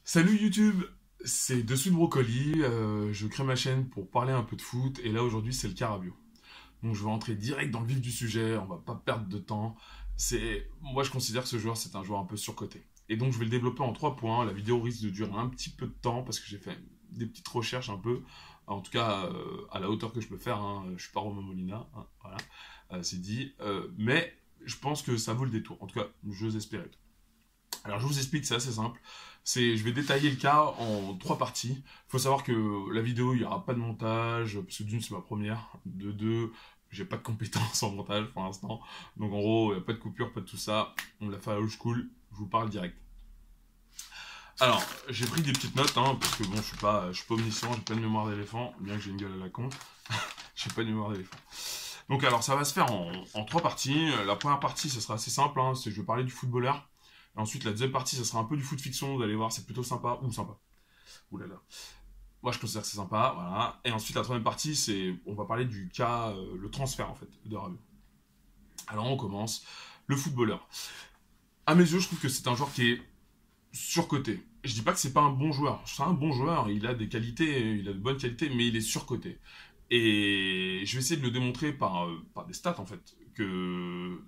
Salut YouTube, c'est Dessus de Brocoli, je crée ma chaîne pour parler un peu de foot et là aujourd'hui c'est le Carabio. Donc je vais entrer direct dans le vif du sujet, on va pas perdre de temps. Moi je considère que ce joueur c'est un joueur un peu surcoté. Et donc je vais le développer en 3 points, la vidéo risque de durer un petit peu de temps parce que j'ai fait des petites recherches un peu, en tout cas à la hauteur que je peux faire, hein. Je suis pas Romain Molina, hein, voilà, c'est dit. Mais je pense que ça vaut le détour, en tout cas j'ose espérer. Alors je vous explique, c'est assez simple. Je vais détailler le cas en 3 parties. Il faut savoir que la vidéo, il n'y aura pas de montage, parce que d'une, c'est ma première. De deux, j'ai pas de compétences en montage pour l'instant. Donc en gros, il n'y a pas de coupure, pas de tout ça. On l'a fait à old school, je vous parle direct. Alors, j'ai pris des petites notes, hein, parce que bon, je suis pas omniscient, j'ai pas de mémoire d'éléphant, bien que j'ai une gueule à la con. J'ai pas de mémoire d'éléphant. Donc alors, ça va se faire en 3 parties. La première partie, ça sera assez simple, hein, je vais parler du footballeur. Et ensuite, la deuxième partie, ça sera un peu du foot fiction, vous allez voir, c'est plutôt sympa. Ou sympa. Ouh là là. Moi, je considère que c'est sympa, voilà. Et ensuite, la troisième partie, on va parler du cas, le transfert, en fait, de Rabiot. Alors, on commence. Le footballeur. À mes yeux, je trouve que c'est un joueur qui est surcoté. Je dis pas que c'est pas un bon joueur. C'est un bon joueur, il a des qualités, il a de bonnes qualités, mais il est surcoté. Et je vais essayer de le démontrer par des stats, en fait, que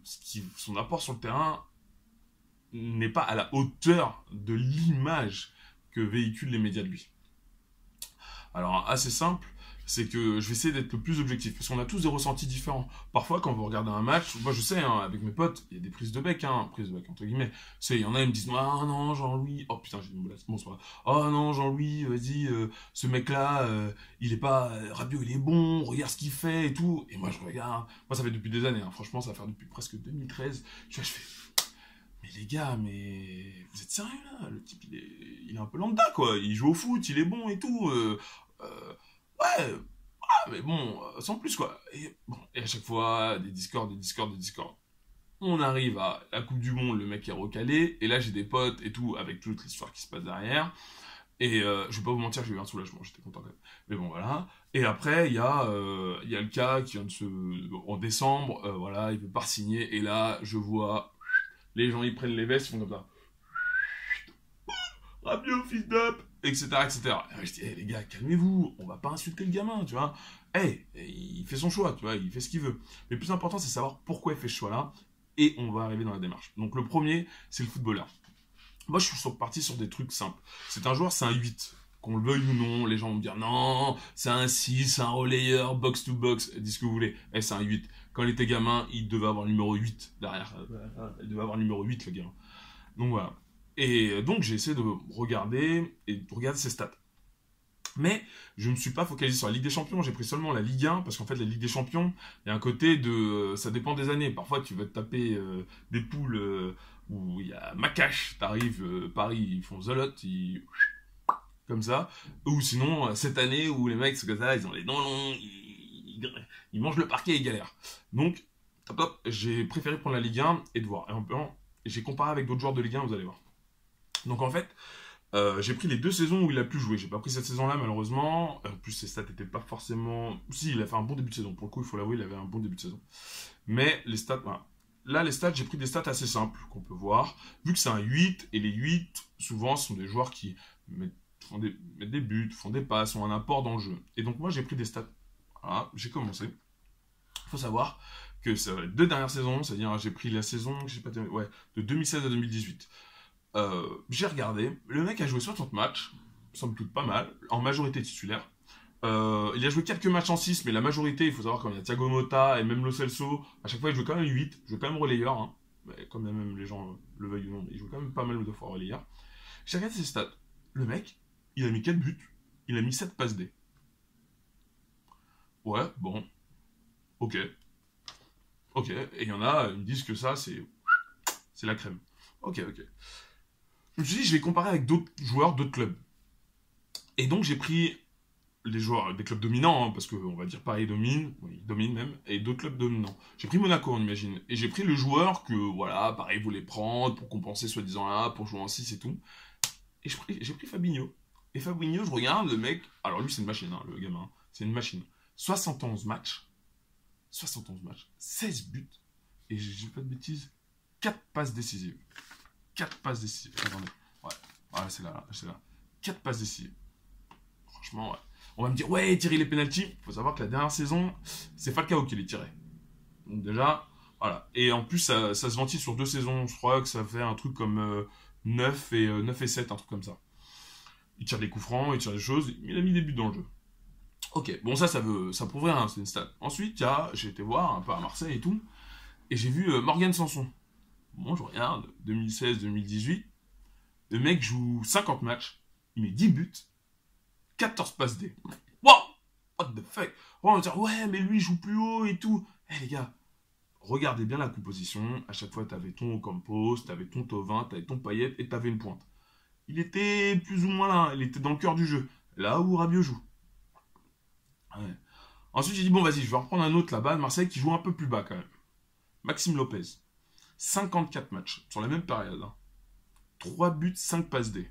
son apport sur le terrain n'est pas à la hauteur de l'image que véhiculent les médias de lui. Alors, assez simple, c'est que je vais essayer d'être le plus objectif, parce qu'on a tous des ressentis différents. Parfois, quand vous regardez un match, moi je sais, hein, avec mes potes, il y a des prises de bec, entre guillemets. Il y en a, ils me disent, ah non, Jean-Louis, oh putain, j'ai une boulasse, bon, c'est pas grave. Oh non, Jean-Louis, vas-y, ce mec-là, il est pas, Rabiot, il est bon, regarde ce qu'il fait et tout. Et moi, je regarde, moi, ça fait depuis des années, hein, franchement, ça va faire depuis presque 2013. Je fais, mais les gars, mais vous êtes sérieux là? Le type, il est un peu lambda quoi. Il joue au foot, il est bon et tout. Ouais, mais bon, sans plus quoi. Et à chaque fois, des discords, des discords, des discords. On arrive à la Coupe du Monde, le mec est recalé. Et là, j'ai des potes et tout, avec toute l'histoire qui se passe derrière. Et je vais pas vous mentir, j'ai eu un soulagement, j'étais content quand même. Mais bon, voilà. Et après, il y a le cas qui vient de se. En décembre, voilà, il veut pas signer. Et là, je vois les gens ils prennent les vestes, ils font comme ça. Rabiot, fils d'up, etc. etc. Et je dis, hey, les gars, calmez-vous, on va pas insulter le gamin, tu vois. Hey, il fait son choix, tu vois, il fait ce qu'il veut. Mais le plus important, c'est savoir pourquoi il fait ce choix-là. Et on va arriver dans la démarche. Donc le premier, c'est le footballeur. Moi, je suis parti sur des trucs simples. C'est un joueur, c'est un 8. Qu'on le veuille ou non, les gens vont me dire non, c'est un 6, c'est un relayeur, box to box, dis ce que vous voulez. Eh, c'est un 8. Quand il était gamin, il devait avoir le numéro 8 derrière. Il devait avoir le numéro 8, le gamin. Donc voilà. Et donc j'ai essayé de regarder et de regarder ses stats. Mais je ne me suis pas focalisé sur la Ligue des Champions, j'ai pris seulement la Ligue 1, parce qu'en fait la Ligue des Champions, il y a un côté de... ça dépend des années. Parfois tu vas te taper des poules où il y a Macache, t'arrives, Paris, ils font Zolot, comme ça. Ou sinon, cette année où les mecs, c'est comme ça, ils ont les dents longs, ils mangent le parquet et ils galèrent. Donc, top, j'ai préféré prendre la Ligue 1 et de voir. Et en plan, j'ai comparé avec d'autres joueurs de Ligue 1, vous allez voir. Donc en fait, j'ai pris les 2 saisons où il a pu jouer. J'ai pas pris cette saison-là, malheureusement. En plus, ses stats étaient pas forcément. Si, il a fait un bon début de saison. Pour le coup, il faut l'avouer, il avait un bon début de saison. Mais les stats, voilà. Là, les stats, j'ai pris des stats assez simples qu'on peut voir. Vu que c'est un 8, et les 8, souvent, sont des joueurs qui mettent des buts, font des passes, ont un apport dans le jeu. Et donc, moi, j'ai pris des stats. Voilà, j'ai commencé. Il faut savoir que c'est les 2 dernières saisons, c'est-à-dire j'ai pris la saison, ouais, de 2016 à 2018. J'ai regardé, le mec a joué 60 matchs, somme toute pas mal, en majorité titulaire. Il a joué quelques matchs en 6, mais la majorité, il faut savoir qu'il y a Thiago Motta et même Lo Celso, à chaque fois il joue quand même 8, il joue quand même relayeur, hein. Comme même les gens le veuillent ou non, mais il joue quand même pas mal de fois relayeur. J'ai regardé ses stats. Le mec, il a mis 4 buts, il a mis 7 passes D. Ouais, bon, ok. Ok, et il y en a, ils me disent que ça, c'est la crème. Ok, ok. Je me suis dit, je vais comparer avec d'autres joueurs, d'autres clubs. Et donc, j'ai pris les joueurs des clubs dominants, hein, parce qu'on va dire Paris domine, oui, il domine même, et d'autres clubs dominants. J'ai pris Monaco, on imagine. Et j'ai pris le joueur que, voilà, Paris voulait prendre pour compenser soi-disant là, pour jouer en 6 et tout. Et j'ai pris Fabinho. Et Fabinho, je regarde, le mec, alors lui, c'est une machine, hein, le gamin, c'est une machine. 71 matchs, 71 matchs, 16 buts, et j'ai pas de bêtises, 4 passes décisives. 4 passes décisives. Attendez. Ouais, c'est là, c'est là. 4 passes décisives. Franchement, ouais. On va me dire, ouais, tirer les pénaltys. Il faut savoir que la dernière saison, c'est Falcao qui les tirait. Donc déjà, voilà. Et en plus, ça se ventile sur 2 saisons. Je crois que ça fait un truc comme 9 et 7, un truc comme ça. Il tire des coups francs, il tire des choses. Il a mis des buts dans le jeu. Ok, bon ça prouve rien, c'est une stat. Ensuite, j'ai été voir un peu à Marseille et tout. Et j'ai vu Morgan Sanson. Bon, je regarde, 2016-2018. Le mec joue 50 matchs. Il met 10 buts. 14 passes D. Wow! What the fuck? On va dire, ouais, mais lui, il joue plus haut et tout. Eh les gars, regardez bien la composition. À chaque fois, t'avais ton Ocampos, t'avais ton Thauvin, t'avais ton Payet et t'avais une pointe. Il était plus ou moins là. Il était dans le cœur du jeu. Là où Rabiot joue. Ouais. Ensuite, j'ai dit, bon, vas-y, je vais reprendre un autre là-bas de Marseille qui joue un peu plus bas quand même. Maxime Lopez. 54 matchs sur la même période. 3 buts, 5 passes D.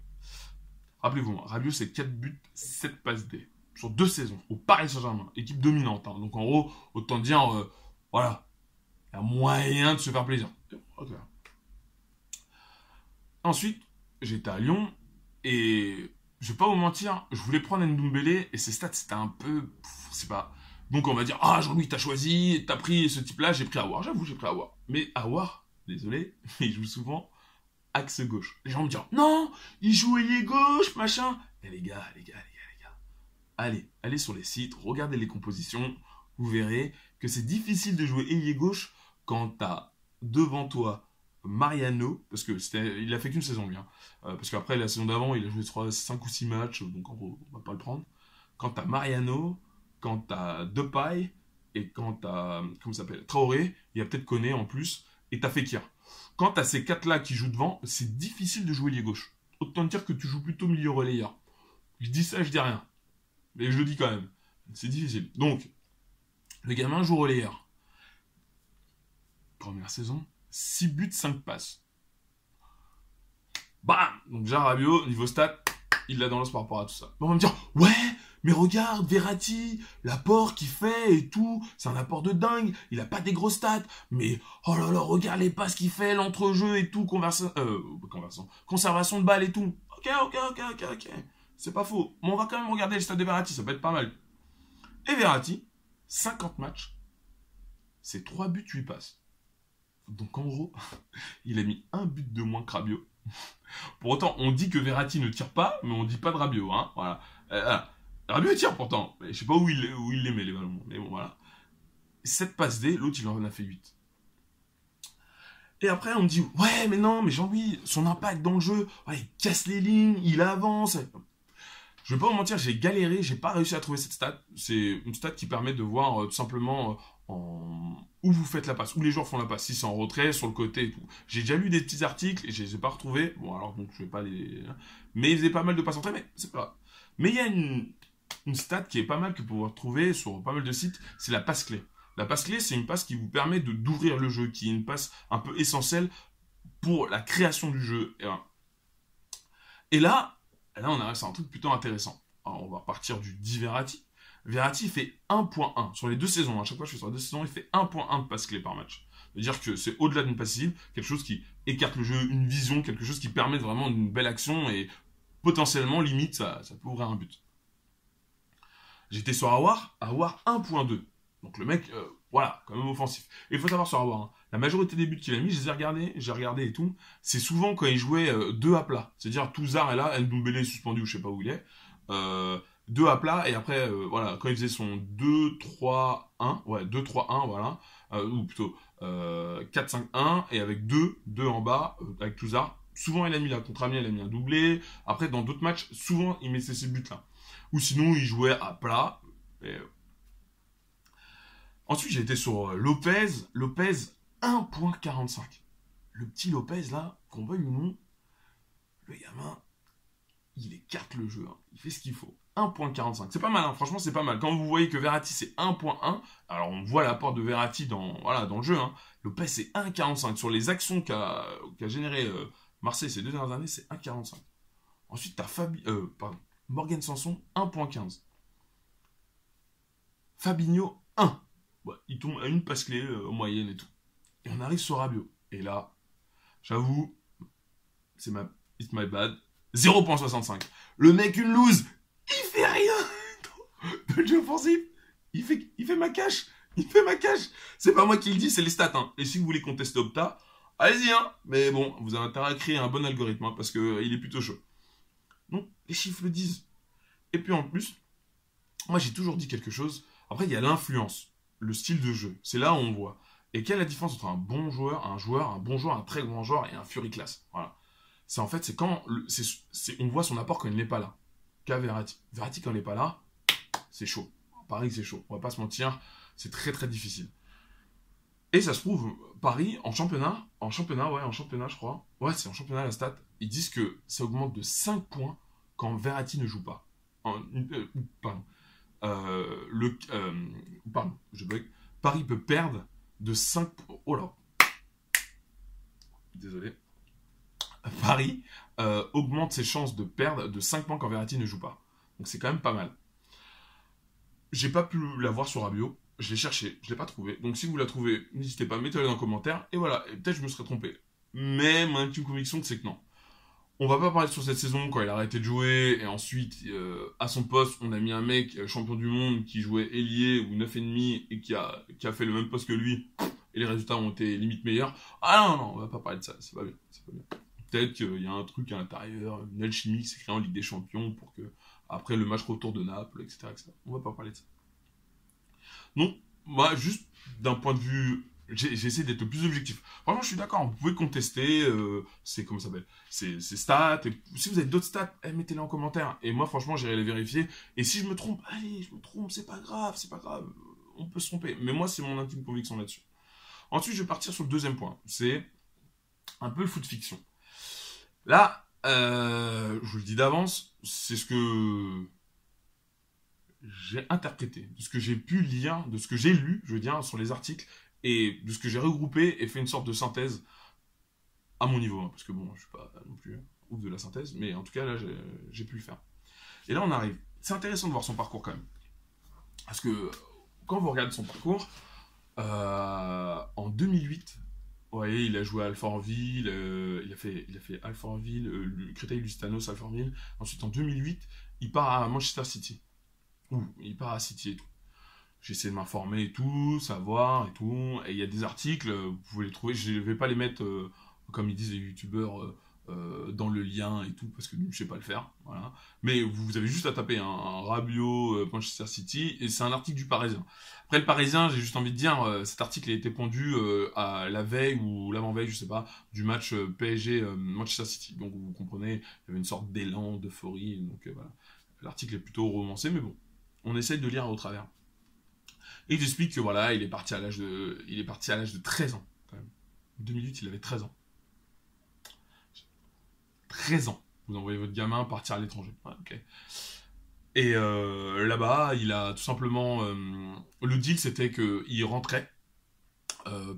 Rappelez-vous, Rabiot, c'est 4 buts, 7 passes D. Sur 2 saisons, au Paris Saint-Germain. Équipe dominante. Donc en gros, autant dire, voilà, il y a moyen de se faire plaisir. Okay. Ensuite, j'étais à Lyon et je vais pas vous mentir, je voulais prendre Ndombele et ses stats, c'était un peu, c'est pas. Donc on va dire, ah Jean-Louis, t'as choisi, t'as pris ce type-là, j'ai pris Aouar. J'avoue, j'ai pris Aouar. Mais Aouar, désolé, il joue souvent axe gauche. Les gens me disent, non, il joue ailier gauche, machin. Et les gars, allez sur les sites, regardez les compositions, vous verrez que c'est difficile de jouer ailier gauche quand t'as devant toi Mariano, parce que il a fait qu'une saison bien, parce qu'après la saison d'avant il a joué 5 ou 6 matchs, donc en gros on va pas le prendre. Quand t'as Mariano, quand t'as Depay, et quand t'as, comment ça s'appelle, Traoré, il y a peut-être Koné en plus, et t'as Fekir. Quand t'as ces 4 là qui jouent devant, c'est difficile de jouer ailier gauche. Autant dire que tu joues plutôt milieu relayeur. Je dis ça, je dis rien. Mais je le dis quand même. C'est difficile. Donc, le gamin joue relayeur. Première saison, 6 buts, 5 passes. Bam! Donc déjà Rabiot, niveau stat, il l'a dans l'os par rapport à tout ça. On va me dire, ouais, mais regarde, Verratti, l'apport qu'il fait et tout, c'est un apport de dingue, il a pas des grosses stats, mais oh là là, regarde les passes qu'il fait, l'entrejeu et tout, conservation de balles et tout. Ok. C'est pas faux. Mais on va quand même regarder les stats de Verratti, ça peut être pas mal. Et Verratti, 50 matchs, c'est 3 buts, 8 passes. Donc en gros, il a mis un but de moins que Rabiot. Pour autant, on dit que Verratti ne tire pas, mais on dit pas de Rabiot. Hein, voilà. Rabiot tire pourtant. Mais je sais pas où il les met les ballons. Mais bon, voilà. 7 passes D, l'autre il en a fait 8. Et après, on me dit, ouais, mais non, mais Jean-Louis, son impact dans le jeu, ouais, il casse les lignes, il avance. Je vais pas vous mentir, j'ai galéré, j'ai pas réussi à trouver cette stat. C'est une stat qui permet de voir tout simplement où vous faites la passe, où les joueurs font la passe, si c'est en retrait, sur le côté et tout. J'ai déjà lu des petits articles et je les ai pas retrouvés. Bon, alors donc je vais pas les. Mais ils faisaient pas mal de passes en retrait, mais c'est pas grave. Mais il y a une stat qui est pas mal que vous pouvez retrouver sur pas mal de sites, c'est la passe clé. La passe clé, c'est une passe qui vous permet d'ouvrir le jeu, qui est une passe un peu essentielle pour la création du jeu. Et là, on arrive sur un truc plutôt intéressant. Alors, on va partir du dit Verratti. Verratti fait 1.1 sur les 2 saisons. À chaque fois que je fais sur les 2 saisons, il fait 1.1 de passe clé par match. C'est-à-dire que c'est au-delà d'une passe cible, quelque chose qui écarte le jeu, une vision, quelque chose qui permet vraiment une belle action et potentiellement, limite, ça peut ouvrir un but. J'étais sur Aouar 1.2. Donc le mec, voilà, quand même offensif. Et il faut savoir sur Aouar, la majorité des buts qu'il a mis, je les ai regardés, j'ai regardé et tout, c'est souvent quand il jouait 2 à plat. C'est-à-dire Touzard est là, Ndombele est suspendu ou je sais pas où il est. 2 à plat et après, voilà, quand il faisait son 2-3-1, ouais, 2-3-1, voilà, ou plutôt 4-5-1 et avec 2 en bas, avec Touzard. Souvent il a mis là, contre Amiens il a mis un doublé. Après dans d'autres matchs, souvent il mettait ces buts là. Ou sinon il jouait à plat. Et, ensuite, j'ai été sur Lopez 1.45. Le petit Lopez, là, qu'on veuille ou non, le gamin, il écarte le jeu. Hein. Il fait ce qu'il faut. 1.45. C'est pas mal, hein. Franchement, c'est pas mal. Quand vous voyez que Verratti, c'est 1.1, alors on voit l'apport de Verratti dans le jeu. Hein. Lopez, c'est 1.45. Sur les actions qu'a généré Marseille ces 2 dernières années, c'est 1.45. Ensuite, t'as Morgan Sanson, 1.15. Fabinho, 1. Ouais, il tombe à une passe clé en moyenne et tout. Et on arrive sur Rabiot. Et là, j'avoue, it's my bad, 0.65. Le mec, une loose, il fait rien. Le jeu offensif, il fait ma cache. Il fait ma cache. C'est pas moi qui le dis, c'est les stats. Hein. Et si vous voulez contester Opta, allez-y. Hein. Mais bon, vous avez intérêt à créer un bon algorithme hein, parce qu'il est plutôt chaud. Donc, les chiffres le disent. Et puis en plus, moi j'ai toujours dit quelque chose. Après, il y a l'influence, le style de jeu. C'est là où on voit. Et quelle est la différence entre un bon joueur, un bon joueur, un très grand joueur et un Fury class. Voilà. C'est en fait, c'est quand on voit son apport quand il n'est pas là. Qu'à Verratti. Verratti, quand il n'est pas là, c'est chaud. Paris, c'est chaud. On va pas se mentir, c'est très très difficile. Et ça se trouve, Paris, en championnat, je crois. Ouais, c'est en championnat la stat. Ils disent que ça augmente de 5 points quand Verratti ne joue pas. Pardon. Pardon, je bug. Paris peut perdre de 5 points. Oh là. Désolé. Paris augmente ses chances de perdre de 5 points quand Verratti ne joue pas. Donc c'est quand même pas mal. J'ai pas pu l'avoir sur Rabiot. Je l'ai cherché, je l'ai pas trouvé. Donc si vous la trouvez, n'hésitez pas, mettez-le dans les commentaires. Et voilà, peut-être je me serais trompé. Mais mon intime conviction, c'est que non. On va pas parler sur cette saison quand il a arrêté de jouer. Et ensuite, à son poste, on a mis un mec champion du monde qui jouait ailier ou 9,5 et qui a fait le même poste que lui. Et les résultats ont été limite meilleurs. Ah non, on va pas parler de ça, c'est pas bien. Peut-être qu'il y a un truc à l'intérieur, une alchimie qui s'est créée en Ligue des Champions pour que, après le match retour de Naples, etc. On va pas parler de ça. Donc, moi, juste d'un point de vue, j'ai essayé d'être le plus objectif. Franchement, je suis d'accord, vous pouvez contester, c'est comment ça s'appelle, c'est stats, et si vous avez d'autres stats, mettez-les en commentaire. Et moi, franchement, j'irai les vérifier. Et si je me trompe, allez, je me trompe, c'est pas grave, on peut se tromper. Mais moi, c'est mon intime conviction là-dessus. Ensuite, je vais partir sur le deuxième point, c'est un peu le foot fiction. Là, je vous le dis d'avance, c'est ce que j'ai interprété, de ce que j'ai pu lire, de ce que j'ai lu, je veux dire, sur les articles, et de ce que j'ai regroupé et fait une sorte de synthèse à mon niveau. Hein, parce que bon, je suis pas non plus ouf de la synthèse, mais en tout cas, là, j'ai pu le faire. Et là, on arrive. C'est intéressant de voir son parcours quand même. Parce que quand vous regardez son parcours, en 2008, vous voyez, il a joué à Alfortville, il a fait Alfortville, Créteil Lustanos, Alfortville. Ensuite, en 2008, il part à Manchester City. Il part à City et tout. J'ai essayé de m'informer et tout, savoir et tout. Et il y a des articles, vous pouvez les trouver. Je ne vais pas les mettre, comme ils disent les youtubeurs, dans le lien et tout, parce que je ne sais pas le faire. Voilà. Mais vous avez juste à taper un Rabiot Manchester City, et c'est un article du Parisien. Après, le Parisien, j'ai juste envie de dire, cet article a été pondu à la veille ou l'avant-veille, je sais pas, du match PSG Manchester City. Donc vous comprenez, il y avait une sorte d'élan, d'euphorie. Donc voilà. L'article est plutôt romancé, mais bon, on essaye de lire au travers. Et il explique que voilà, il est parti à l'âge de 13 ans, quand même. En 2008, il avait 13 ans. 13 ans. Vous envoyez votre gamin partir à l'étranger. Ouais, ok. Et là-bas, il a tout simplement... le deal, c'était qu'il rentrait,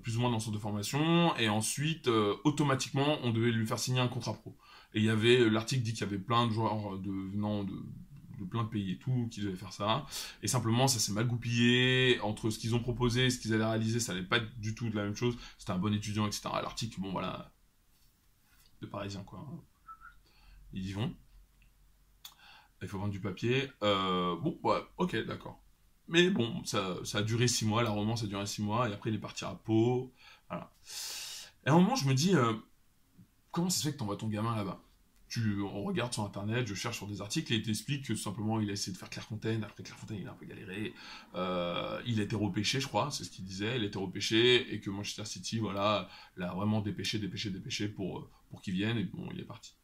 plus ou moins dans son centre de formation, et ensuite, automatiquement, on devait lui faire signer un contrat pro. Et il y avait... L'article dit qu'il y avait plein de joueurs venant de plein de pays et tout, qui devaient faire ça. Et simplement, ça s'est mal goupillé. Entre ce qu'ils ont proposé et ce qu'ils allaient réaliser, ça allait pas être du tout de la même chose. C'était un bon étudiant, etc. L'article, bon voilà, de Parisien, quoi. Ils y vont. Il faut vendre du papier. Bon, ouais, ok, d'accord. Mais bon, ça a duré 6 mois, la romance a duré 6 mois, et après il est parti à Pau. Voilà. Et à un moment, je me dis, comment ça se fait que t'envoies ton gamin là-bas? On regarde sur internet, je cherche sur des articles et il t'explique que tout simplement il a essayé de faire Clairefontaine. Après Clairefontaine, il a un peu galéré. Il a été repêché, je crois, c'est ce qu'il disait. Il a été repêché et que Manchester City, voilà, l'a vraiment dépêché pour qu'il vienne. Et bon, il est parti.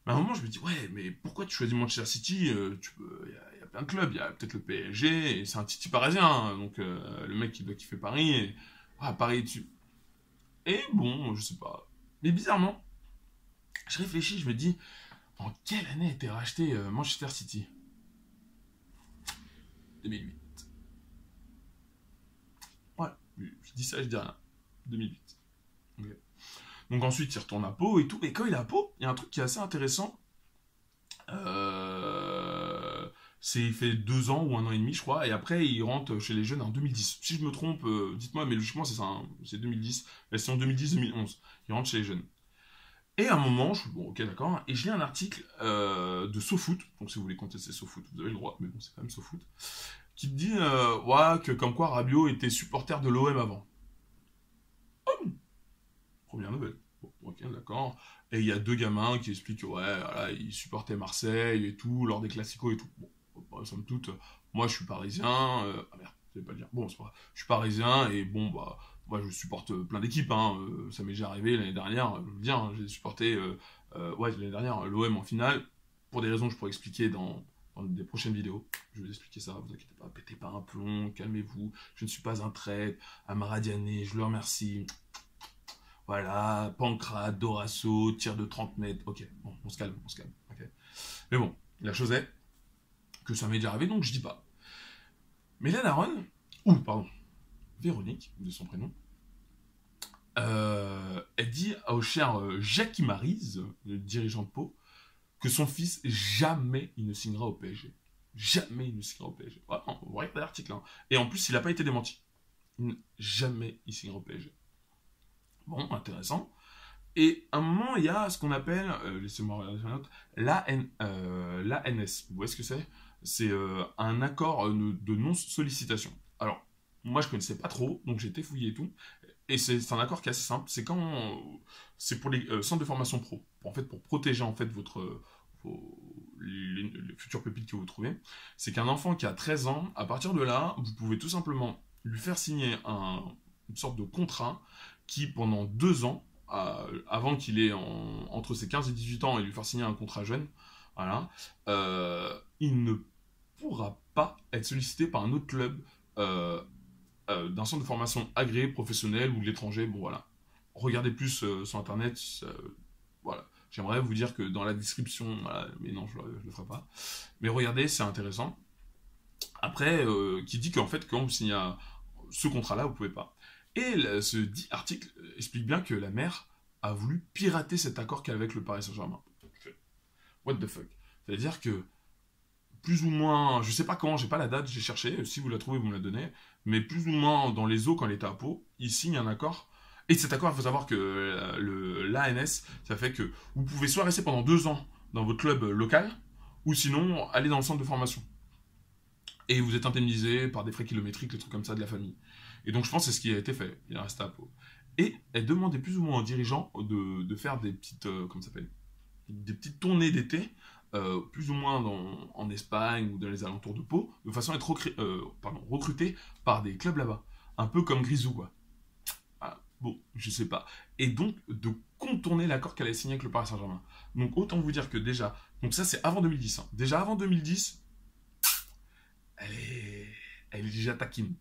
Mais à un moment, je me dis, ouais, mais pourquoi tu choisis Manchester City? Il y a plein de clubs, il y a peut-être le PSG, et c'est un Titi parisien. Hein, donc le mec qui doit kiffer Paris. Et, Paris dessus. Et bon, je sais pas. Mais bizarrement, je réfléchis, je me dis, en quelle année a été racheté Manchester City? 2008. Ouais, je dis ça, je dis rien. 2008. Okay. Donc ensuite, il retourne à Pau et tout. Et quand il est à Pau, il y a un truc qui est assez intéressant. Il fait 2 ans ou 1 an et demi, je crois. Et après, il rentre chez les jeunes en 2010. Si je me trompe, dites-moi, mais logiquement, c'est ça. Hein, c'est 2010. C'est en 2010-2011. Il rentre chez les jeunes. Et à un moment, je suis bon, ok, d'accord, et je lis un article de SoFoot, donc si vous voulez contester SoFoot, vous avez le droit, mais bon, c'est quand même SoFoot, qui dit ouais, que comme quoi Rabiot était supporter de l'OM avant. Première nouvelle. Bon, ok, d'accord. Et il y a deux gamins qui expliquent que ouais, voilà, ils supportaient Marseille et tout, lors des classicos et tout. Bon, somme toute, moi je suis parisien, ah merde, je vais pas le dire. Bon, c'est pas grave. Je suis parisien et bon, bah, moi je supporte plein d'équipes, hein. Ça m'est déjà arrivé l'année dernière, je veux le dire, hein, j'ai supporté, ouais, l'année dernière, l'OM en finale, pour des raisons que je pourrais expliquer dans des prochaines vidéos. Je vais vous expliquer ça, vous inquiétez pas, pétez pas un plomb, calmez-vous, je ne suis pas un traître, à Maradiané, je le remercie. Voilà, Pancrate, Dorasso, tir de 30 mètres. Ok, bon, on se calme, on se calme. Okay. Mais bon, la chose est que ça m'est déjà arrivé, donc je dis pas. Mais la daronne, ou pardon, Véronique, de son prénom, elle dit au cher Jackie Maryse, le dirigeant de Pau, que son fils, jamais il ne signera au PSG. Jamais il ne signera au PSG. Vraiment, vous voyez l'article. Hein. Et en plus, il n'a pas été démenti. Jamais il signera au PSG. Bon, intéressant. Et à un moment, il y a ce qu'on appelle, laissez-moi regarder sur la note, l'ANS. Vous voyez ce que c'est? C'est un accord de non-sollicitation. Alors, moi, je ne connaissais pas trop, donc j'ai été fouillé et tout. Et c'est un accord qui est assez simple. C'est quand c'est pour les centres de formation pro. En fait, pour protéger en fait les futurs pépites que vous trouvez. C'est qu'un enfant qui a 13 ans, à partir de là, vous pouvez tout simplement lui faire signer une sorte de contrat qui, pendant 2 ans, avant qu'il ait entre ses 15 et 18 ans et lui faire signer un contrat jeune, voilà, il ne pourra pas être sollicité par un autre club d'un centre de formation agréé, professionnel ou de l'étranger. Bon voilà. Regardez plus sur internet. Voilà. J'aimerais vous dire que dans la description, voilà, mais non, je le ferai pas. Mais regardez, c'est intéressant. Après, qui dit qu'en fait, quand vous signez ce contrat-là, vous pouvez pas. Et ce dit article explique bien que la mère a voulu pirater cet accord qu'elle avait avec le Paris Saint-Germain. What the fuck? C'est-à-dire que, plus ou moins, je sais pas quand, j'ai pas la date, j'ai cherché, si vous la trouvez, vous me la donnez, mais plus ou moins dans les eaux, quand elle était à Pau, il signe un accord. Et cet accord, il faut savoir que l'ANS, ça fait que vous pouvez soit rester pendant 2 ans dans votre club local, ou sinon aller dans le centre de formation. Et vous êtes indemnisé par des frais kilométriques, des trucs comme ça de la famille. Et donc je pense que c'est ce qui a été fait. Il est resté à Pau. Et elle demandait plus ou moins aux dirigeants de faire des petites, comment ça s'appelle, des petites tournées d'été, plus ou moins en Espagne ou dans les alentours de Pau, de façon à être recruté par des clubs là-bas. Un peu comme Grisou, quoi. Ah, bon, je sais pas. Et donc de contourner l'accord qu'elle avait signé avec le Paris Saint-Germain. Donc autant vous dire que déjà, donc ça c'est avant 2010. Hein. Déjà avant 2010, elle est déjà taquine.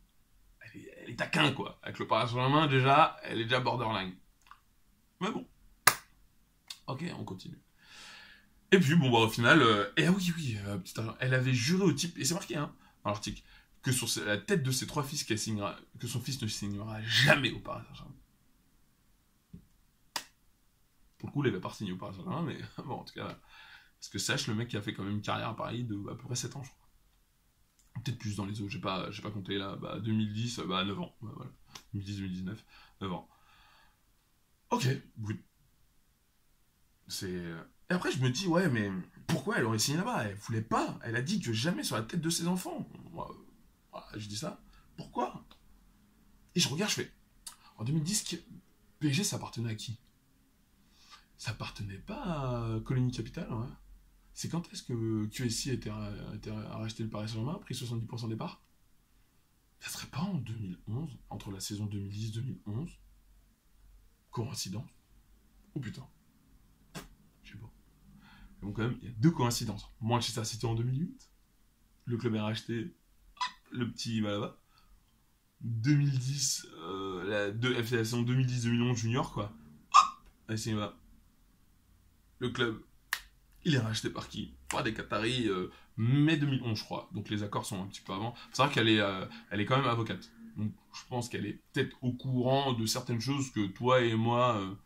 Elle est taquin, quoi. Avec le Paris Saint-Germain, déjà, elle est déjà borderline. Mais bon. Ok, on continue. Et puis, bon, bah, au final, et oui, petit argent, elle avait juré au type, et c'est marqué, hein, dans l'article, que sur la tête de ses 3 fils, que son fils ne signera jamais au Paris Saint-Germain. Pour le coup, il n'avait pas signé au Paris Saint-Germain, mais bon, en tout cas, parce que sache, le mec qui a fait quand même une carrière à Paris de à peu près 7 ans, je crois. Peut-être plus dans les eaux, j'ai pas compté là, 2010, 9 ans, voilà. 2010-2019, 9 ans. Ok, oui. Et après, je me dis, ouais, mais pourquoi elle aurait signé là-bas? Elle voulait pas. Elle a dit que jamais sur la tête de ses enfants. Moi, je dis ça. Pourquoi? Et je regarde, je fais. En 2010, PSG, ça appartenait à qui? Ça appartenait pas à Colonie Capital, ouais. C'est quand est-ce que QSI a été racheté le Paris Saint-Germain, a pris 70% des parts? Ça serait pas en 2011, entre la saison 2010-2011? Coïncidence? Oh putain. Je sais pas. Donc quand même, il y a 2 coïncidences. Manchester City en 2008, le club est racheté, le petit va là-bas. 2010, la saison 2010-2011 junior, quoi. Allez, c'est là. Le club, il est racheté par qui? Par des Qataris, mai 2011, je crois. Donc les accords sont un petit peu avant. Faut savoir qu'elle est quand même avocate. Donc je pense qu'elle est peut-être au courant de certaines choses que toi et moi,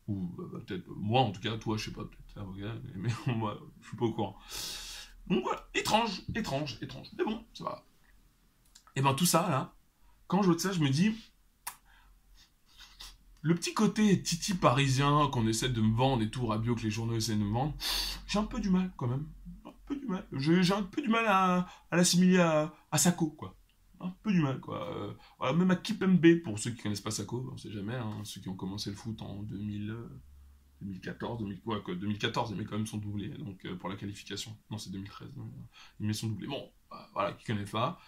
ou peut-être moi en tout cas, toi je sais pas, peut-être avocat, mais moi je suis pas au courant. Donc voilà, étrange. Mais bon, ça va. Et ben tout ça là, quand je vois de ça, je me dis, le petit côté titi parisien qu'on essaie de me vendre et tout, Rabiot, que les journaux essaient de me vendre, j'ai un peu du mal quand même. Un peu du mal. J'ai un peu du mal à l'assimiler à Sako, quoi. Un peu du mal, quoi. Voilà, même à Kipembe, pour ceux qui connaissent pas Sako, on sait jamais, hein, ceux qui ont commencé le foot en 2014, 2014, il met quand même son doublé, donc pour la qualification. Non, c'est 2013, donc, il met son doublé. Bon, voilà, qui connaît pas.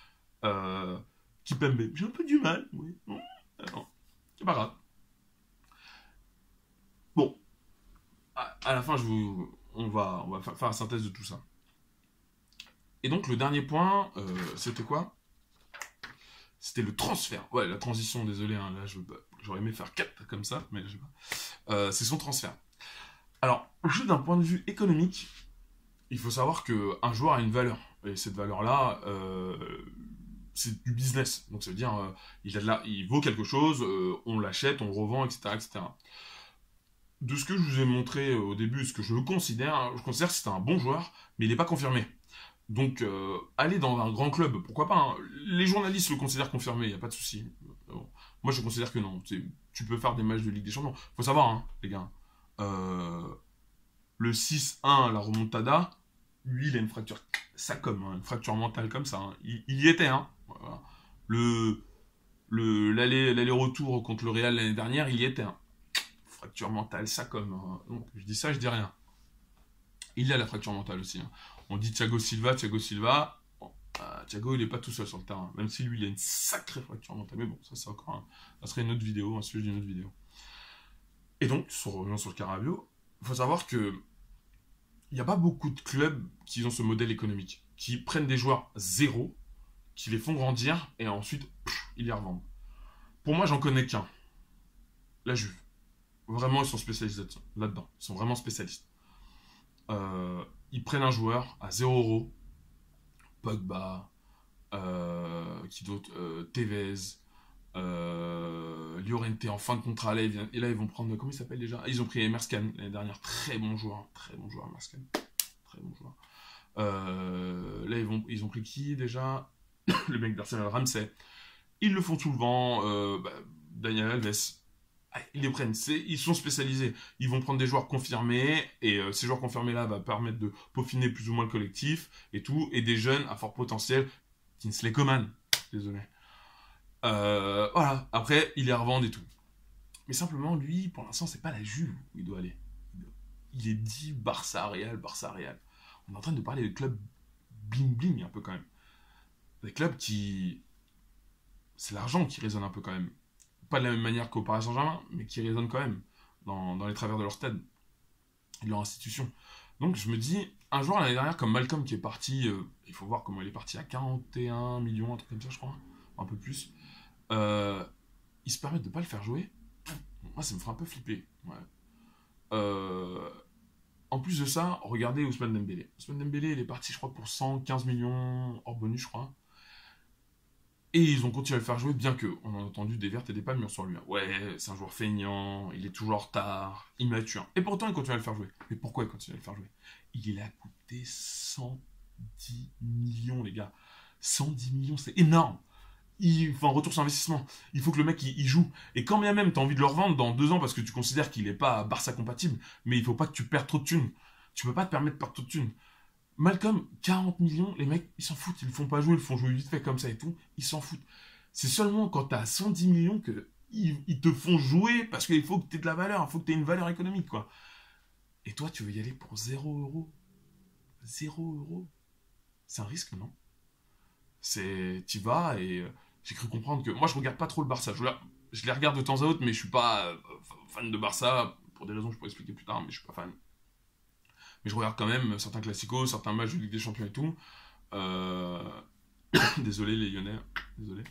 Kipembe, j'ai un peu du mal, oui. Non, c'est pas grave. Bon, à la fin, on va faire la synthèse de tout ça. Et donc, le dernier point, c'était quoi? C'était le transfert. Ouais, la transition, désolé, hein, là, j'aurais aimé faire 4 comme ça, mais je sais pas. C'est son transfert. Alors, juste d'un point de vue économique, il faut savoir qu'un joueur a une valeur. Et cette valeur-là, c'est du business. Donc, ça veut dire, il vaut quelque chose, on l'achète, on le revend, etc., etc. De ce que je vous ai montré au début, ce que je considère que c'est un bon joueur, mais il n'est pas confirmé. Donc, aller dans un grand club, pourquoi pas, hein. Les journalistes le considèrent confirmé, il n'y a pas de souci. Bon. Moi, je considère que non. Tu peux faire des matchs de Ligue des Champions. Faut savoir, hein, les gars. Le 6-1, la remontada, lui, il a une fracture, ça comme, hein, une fracture mentale comme ça. Hein. Il y était, hein. Voilà. L'aller-retour contre le Real l'année dernière, il y était, hein. Fracture mentale, ça comme. Hein. Donc, je dis ça, je dis rien. Il a la fracture mentale aussi. Hein. On dit Thiago Silva. Bon, Thiago, il n'est pas tout seul sur le terrain. Même si lui, il a une sacrée fracture mentale. Mais bon, ça, c'est encore ça serait une autre vidéo, un sujet d'une autre vidéo. Et donc, revenons sur le cas Rabiot, il faut savoir que il n'y a pas beaucoup de clubs qui ont ce modèle économique, qui prennent des joueurs zéro, qui les font grandir, et ensuite, ils les revendent. Pour moi, j'en connais qu'un. La Juve. Vraiment, ils sont spécialistes là-dedans. Ils sont vraiment spécialistes. Ils prennent un joueur à 0€, Pogba, qui d'autre, Tevez, Llorente en fin de contrat, là, et là ils vont prendre, comment il s'appelle déjà? Ils ont pris Emerscan l'année dernière, très bon joueur Emerscan, très bon joueur. Là ils ont pris qui déjà? Le mec d'Arsenal, Ramsey. Ils le font souvent, Daniel Alves. Ils les prennent, ils sont spécialisés. Ils vont prendre des joueurs confirmés, et ces joueurs confirmés-là va permettre de peaufiner plus ou moins le collectif, et tout, et des jeunes à fort potentiel, Kingsley Coman, désolé. Voilà, après, il les revend et tout. Mais simplement, lui, pour l'instant, c'est pas la Juve où il doit aller. Il est dit Barça, Real. On est en train de parler de clubs bling-bling un peu quand même. Des clubs qui... C'est l'argent qui résonne un peu quand même. Pas de la même manière qu'au Paris Saint-Germain, mais qui résonne quand même dans les travers de leur stade et de leur institution. Donc je me dis, un joueur l'année dernière comme Malcolm qui est parti, il faut voir comment il est parti, à 41 millions, un truc comme ça je crois, un peu plus, ils se permettent de ne pas le faire jouer. Moi ça me ferait un peu flipper. Ouais. En plus de ça, regardez Ousmane Dembélé. Ousmane Dembélé il est parti je crois pour 115 millions hors bonus je crois. Et ils ont continué à le faire jouer, bien que on a entendu des vertes et des pas mûres sur lui. Ouais, c'est un joueur feignant, il est toujours en retard, immature. Et pourtant, il continue à le faire jouer. Mais pourquoi il continue à le faire jouer? Il a coûté 110 millions, les gars. 110 millions, c'est énorme. Il faut un retour sur investissement. Il faut que le mec, il joue. Et quand bien même, tu as envie de le revendre dans 2 ans parce que tu considères qu'il n'est pas Barça compatible, mais il faut pas que tu perdes trop de thunes. Tu peux pas te permettre de perdre trop de thunes. Malcolm, 40 millions, les mecs, ils s'en foutent, ils le font pas jouer, ils le font jouer vite fait comme ça et tout, ils s'en foutent. C'est seulement quand t'as 110 millions que ils te font jouer parce qu'il faut que t'aies de la valeur, il faut que t'aies une valeur économique, quoi. Et toi, tu veux y aller pour 0€? 0€? C'est un risque, non? T'y vas et j'ai cru comprendre que... Moi, je regarde pas trop le Barça, je les regarde de temps à autre, mais je suis pas fan de Barça, pour des raisons que je pourrais expliquer plus tard, mais je suis pas fan. Mais je regarde quand même certains classicos, certains matchs de Ligue des Champions et tout. Désolé les Lyonnais, désolé.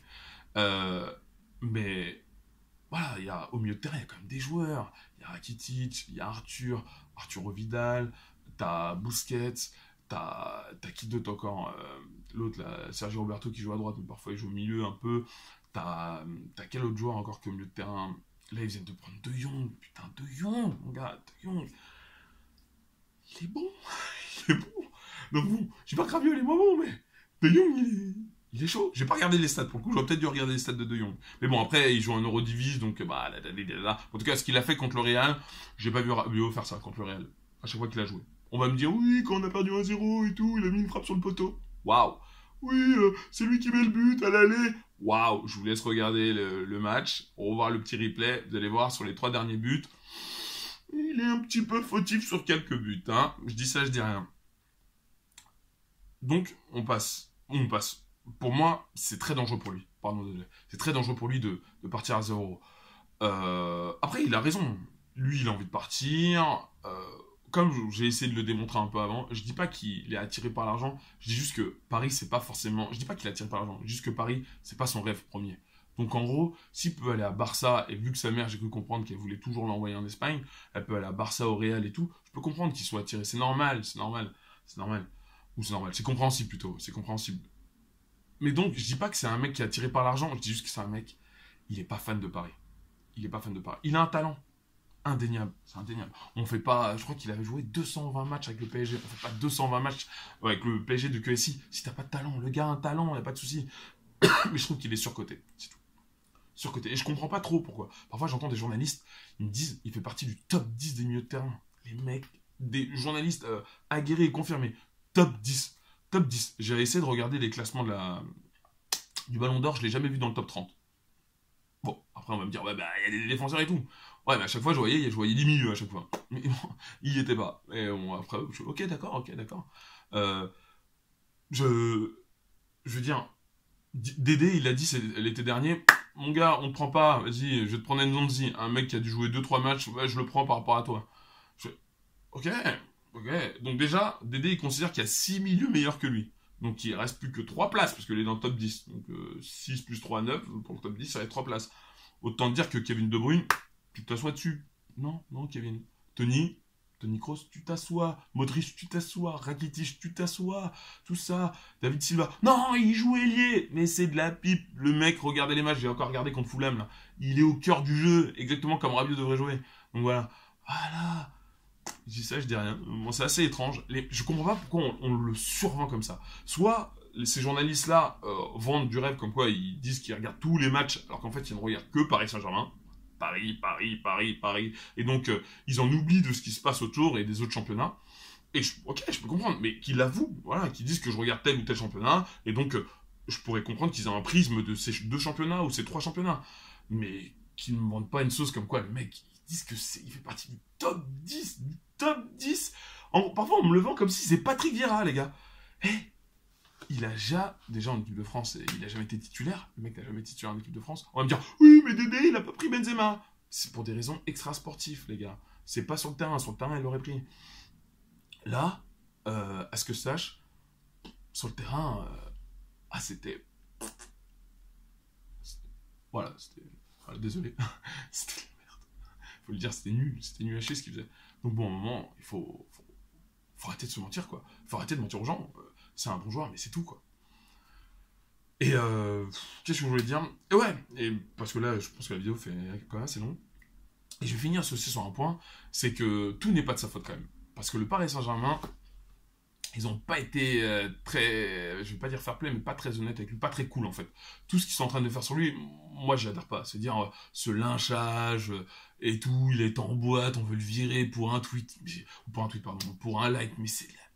Mais voilà, au milieu de terrain, il y a quand même des joueurs. Il y a Rakitic, il y a Arturo Vidal, t'as Busquets, t'as qui d'autre encore? L'autre, là, Sergio Roberto qui joue à droite, mais parfois il joue au milieu un peu. T'as quel autre joueur encore qu'au milieu de terrain? Là, ils viennent de prendre De Jong. Putain, De Jong, mon gars, De Jong. Il est bon. Il est bon. Donc bon, je dis pas que Rabiot il est moins bon, mais De Jong, Il est chaud. J'ai pas regardé les stats pour le coup. J'aurais peut-être dû regarder les stats de De Jong. Mais bon, après, il joue en Eurodivisie, donc bah, en tout cas, ce qu'il a fait contre le Real, j'ai pas vu Rabiot faire ça contre le Real. À chaque fois qu'il a joué. On va me dire, oui, quand on a perdu 1-0 et tout, il a mis une frappe sur le poteau. Waouh. Oui, c'est lui qui met le but à l'aller. Waouh. Je vous laisse regarder le match, revoir le petit replay. Vous allez voir sur les 3 derniers buts. Il est un petit peu fautif sur quelques buts, hein. Je dis ça, je dis rien. Donc, on passe. Pour moi, c'est très dangereux pour lui. Pardon, désolé. C'est très dangereux pour lui de partir à 0. Après, il a raison. Lui, il a envie de partir. Comme j'ai essayé de le démontrer un peu avant, je dis pas qu'il est attiré par l'argent. Je dis juste que Paris, c'est pas forcément. Je dis pas qu'il est attiré par l'argent. Je dis juste que Paris, c'est pas son rêve premier. Donc en gros, s'il peut aller à Barça, et vu que sa mère, j'ai cru comprendre qu'elle voulait toujours l'envoyer en Espagne, elle peut aller à Barça, au Real et tout, je peux comprendre qu'il soit attiré. C'est normal. Ou c'est normal, c'est compréhensible plutôt, c'est compréhensible. Mais donc, je dis pas que c'est un mec qui est attiré par l'argent, je dis juste que c'est un mec, il est pas fan de Paris. Il est pas fan de Paris. Il a un talent, indéniable, c'est indéniable. On fait pas, je crois qu'il avait joué 220 matchs avec le PSG, on fait pas 220 matchs avec le PSG de QSI. Si t'as pas de talent, le gars a un talent, y a pas de souci. Mais je trouve qu'il est surcoté, c'est tout. Surcoté. Et je comprends pas trop pourquoi. Parfois, j'entends des journalistes, ils me disent, il fait partie du top 10 des milieux de terrain. Les mecs, des journalistes aguerris et confirmés. Top 10. Top 10. J'ai essayé de regarder les classements du Ballon d'Or, je l'ai jamais vu dans le top 30. Bon, après on va me dire, ouais, bah, il y a des défenseurs et tout. Ouais, mais à chaque fois, je voyais 10 milieux à chaque fois. Mais bon, il y était pas. Et bon, après, ok, d'accord. Euh, je, je veux dire, Dédé, il a dit l'été dernier, mon gars, on te prend pas, vas-y, je vais te prendre Nzonzi, un mec qui a dû jouer 2-3 matchs, ouais, je le prends par rapport à toi. Ok, donc déjà, Dédé, il considère qu'il y a 6 milieux meilleurs que lui. Donc il reste plus que 3 places, parce qu'il est dans le top 10. Donc 6 plus 3, 9, pour le top 10, ça va être 3 places. Autant dire que Kevin De Bruyne, tu t'assois dessus. Non, Kevin. Tony Kroos, tu t'assois. Modric, tu t'assois. Rakitic, tu t'assois. Tout ça. David Silva. Non, il joue ailier. Mais c'est de la pipe. Le mec, regardez les matchs. J'ai encore regardé contre Fulham, là. Il est au cœur du jeu. Exactement comme Rabiot devrait jouer. Donc voilà. Voilà. Je dis ça, je dis rien. Bon, c'est assez étrange. Je comprends pas pourquoi on le survend comme ça. Soit ces journalistes-là vendent du rêve comme quoi ils disent qu'ils regardent tous les matchs alors qu'en fait ils ne regardent que Paris Saint-Germain. Paris. Et donc ils en oublient de ce qui se passe autour et des autres championnats. Et ok, je peux comprendre, mais qu'ils l'avouent, voilà, qu'ils disent que je regarde tel ou tel championnat. Et donc je pourrais comprendre qu'ils aient un prisme de ces 2 championnats ou ces 3 championnats. Mais qu'ils ne me vendent pas une sauce comme quoi le mec, ils disent que il fait partie du top 10, parfois, on me le vend comme si c'est Patrick Vieira, les gars. Il a déjà en équipe de France, il a jamais été titulaire. Le mec n'a jamais été titulaire en équipe de France. On va me dire, oui, mais Dédé, il a pas pris Benzema. C'est pour des raisons extra-sportives, les gars. C'est pas sur le terrain. Sur le terrain, il l'aurait pris. Là, à ce que je sache, sur le terrain, c'était... Voilà, c'était... désolé. C'était de la merde. Faut le dire, c'était nul à chier ce qu'il faisait. Donc bon, à un moment, il faut arrêter de se mentir, quoi. Faut arrêter de mentir aux gens. C'est un bon joueur, mais c'est tout, quoi. Et qu'est-ce que je voulais dire? Et ouais, et parce que là, je pense que la vidéo fait quand même assez long. Et je vais finir ceci sur un point, c'est que tout n'est pas de sa faute quand même. Parce que le Paris Saint-Germain, ils n'ont pas été très, je vais pas dire fair play, mais pas très honnête avec lui, pas très cool en fait. Tout ce qu'ils sont en train de faire sur lui, moi je n'adhère pas. C'est-à-dire ce lynchage et tout, il est en boîte, on veut le virer pour un tweet, pardon, pour un like, mais c'est de la merde.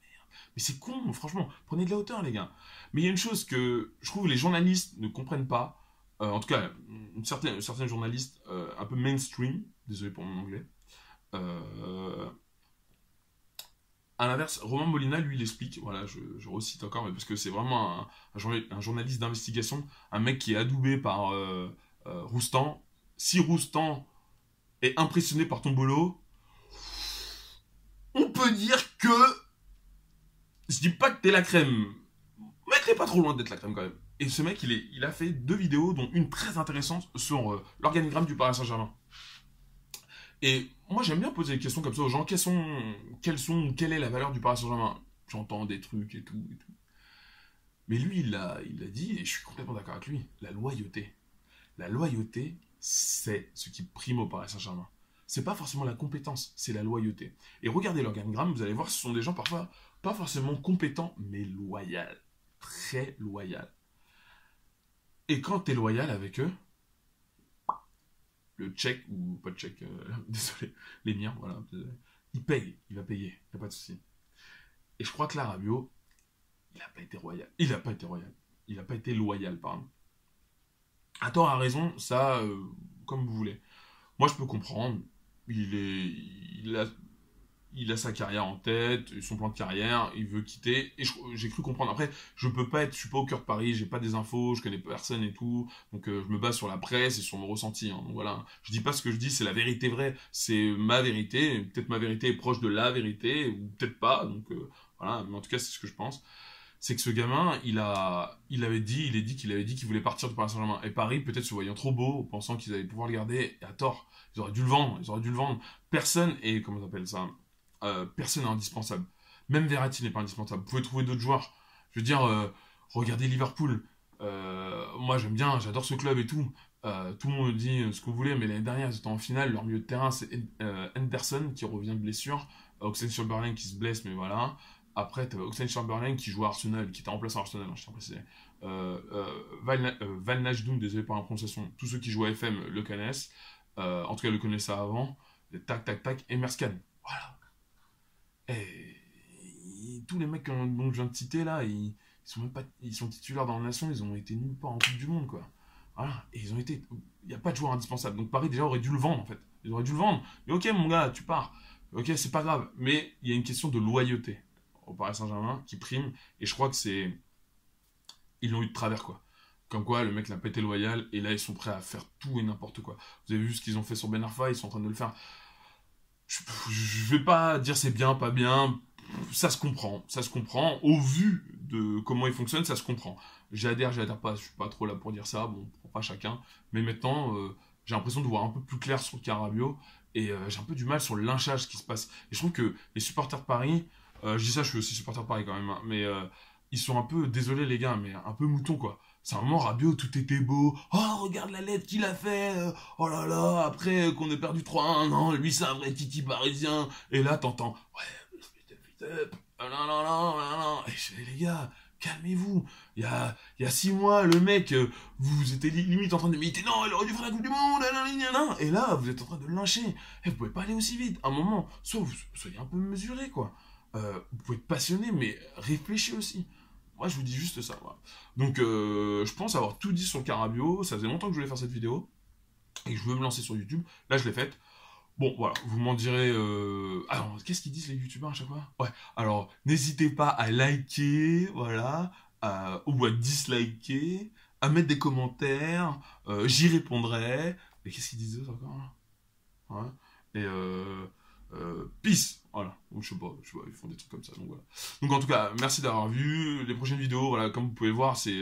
Mais c'est con, franchement, prenez de la hauteur les gars. Mais il y a une chose que je trouve que les journalistes ne comprennent pas, en tout cas certains journalistes un peu mainstream, désolé pour mon anglais, à l'inverse, Romain Molina, lui, il explique, voilà, je recite encore, mais parce que c'est vraiment un journaliste d'investigation, un mec qui est adoubé par Roustan. Si Roustan est impressionné par ton boulot, on peut dire que... Je dis pas que t'es la crème, mais t'es pas trop loin d'être la crème quand même. Et ce mec, il a fait 2 vidéos, dont une très intéressante sur l'organigramme du Paris Saint-Germain. Et moi, j'aime bien poser des questions comme ça aux gens. Quelle est la valeur du Paris Saint-Germain? J'entends des trucs et tout. Mais lui, il l'a dit, et je suis complètement d'accord avec lui. La loyauté. La loyauté, c'est ce qui prime au Paris Saint-Germain. C'est pas forcément la compétence, c'est la loyauté. Et regardez l'organigramme, vous allez voir, ce sont des gens parfois pas forcément compétents, mais loyaux. Très loyaux. Et quand t'es loyal avec eux, le tchèque, ou pas de tchèque, désolé, les miens, voilà, il paye, il va payer, y a pas de souci. Et je crois que là, Rabiot, il a pas été royal. Il a pas été royal. Il a pas été loyal, pardon. À tort, à raison, ça, comme vous voulez. Moi, je peux comprendre. Il est, il a sa carrière en tête, son plan de carrière, il veut quitter, et j'ai cru comprendre. Après, je suis pas au cœur de Paris, j'ai pas des infos, je connais personne et tout, donc je me base sur la presse et sur mon ressenti. Hein, donc voilà, je dis pas ce que je dis, c'est la vérité vraie, c'est ma vérité. Peut-être ma vérité est proche de la vérité, ou peut-être pas. Donc voilà, mais en tout cas, c'est ce que je pense. C'est que ce gamin, il avait dit qu'il voulait partir de Paris Saint-Germain. Et Paris, peut-être se voyant trop beau, pensant qu'ils allaient pouvoir le garder, et à tort, ils auraient dû le vendre, Personne, et comment on appelle ça, personne n'est indispensable. Même Verratti n'est pas indispensable. Vous pouvez trouver d'autres joueurs. Je veux dire, regardez Liverpool. Moi, j'aime bien, j'adore ce club et tout. Tout le monde dit ce que vous voulez, mais l'année dernière, ils étaient en finale. Leur milieu de terrain, c'est Henderson qui revient de blessure. Oxlade-Chamberlain qui se blesse, mais voilà. Après, tu avais Oxlade-Chamberlain qui joue à Arsenal, qui était remplaçant à Arsenal, hein, je t'en précise. Val Najdoum, désolé pour la prononciation. Tous ceux qui jouent à FM le connaissent. En tout cas, le connaissaient avant. Tac, tac, tac. Et Merskan. Voilà. Et tous les mecs dont je viens de citer là, ils sont titulaires dans la nation, ils ont été nulle part en Coupe du Monde, quoi. Voilà. Et ils ont été. Il n'y a pas de joueur indispensable. Donc Paris déjà aurait dû le vendre en fait. Ils auraient dû le vendre. Mais ok, mon gars, tu pars. Ok, c'est pas grave. Mais il y a une question de loyauté au Paris Saint-Germain qui prime. Et je crois que c'est. Ils l'ont eu de travers, quoi. Comme quoi, le mec n'a pas été loyal. Et là, ils sont prêts à faire tout et n'importe quoi. Vous avez vu ce qu'ils ont fait sur Ben Arfa, ils sont en train de le faire. Je vais pas dire c'est bien, pas bien. Ça se comprend. Au vu de comment il fonctionne, ça se comprend. J'adhère pas. Je suis pas trop là pour dire ça. Bon, pour pas chacun. Mais maintenant, j'ai l'impression de voir un peu plus clair sur le cas Rabiot. Et j'ai un peu du mal sur le lynchage qui se passe. Et je trouve que les supporters de Paris, je dis ça, je suis aussi supporter de Paris quand même, hein, mais ils sont un peu, désolé les gars, mais un peu moutons quoi. C'est un moment Rabiot, tout était beau. Oh, regarde la lettre qu'il a fait. Oh là là, après qu'on ait perdu 3-1, non, lui c'est un vrai titi parisien. Et là, t'entends, ouais, split up. Non, non, non, non, non. Et je dis, les gars, calmez-vous. Il y a 6 mois, le mec, vous étiez limite en train de m'imiter. Non, il aurait dû faire la Coupe du Monde. Nan. Et là, vous êtes en train de le lyncher. Et vous pouvez pas aller aussi vite. À un moment, soit vous soyez un peu mesuré, quoi. Vous pouvez être passionné, mais réfléchissez aussi. Moi, je vous dis juste ça. Voilà. Donc, je pense avoir tout dit sur le cas Rabiot. Ça faisait longtemps que je voulais faire cette vidéo. Et que je veux me lancer sur YouTube. Là, je l'ai faite. Bon, voilà, vous m'en direz... Alors, qu'est-ce qu'ils disent les youtubeurs à chaque fois? Ouais, alors, n'hésitez pas à liker, voilà, ou à disliker, à mettre des commentaires, j'y répondrai. Et qu'est-ce qu'ils disent eux, encore là? Ouais. Et peace, voilà. Donc, je sais pas, ils font des trucs comme ça, donc voilà. Donc en tout cas, merci d'avoir vu. Les prochaines vidéos, voilà, comme vous pouvez le voir, c'est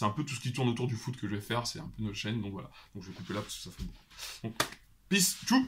un peu tout ce qui tourne autour du foot que je vais faire, c'est un peu notre chaîne, donc voilà. Donc je vais couper là parce que ça fait beaucoup. Donc, peace, tchou.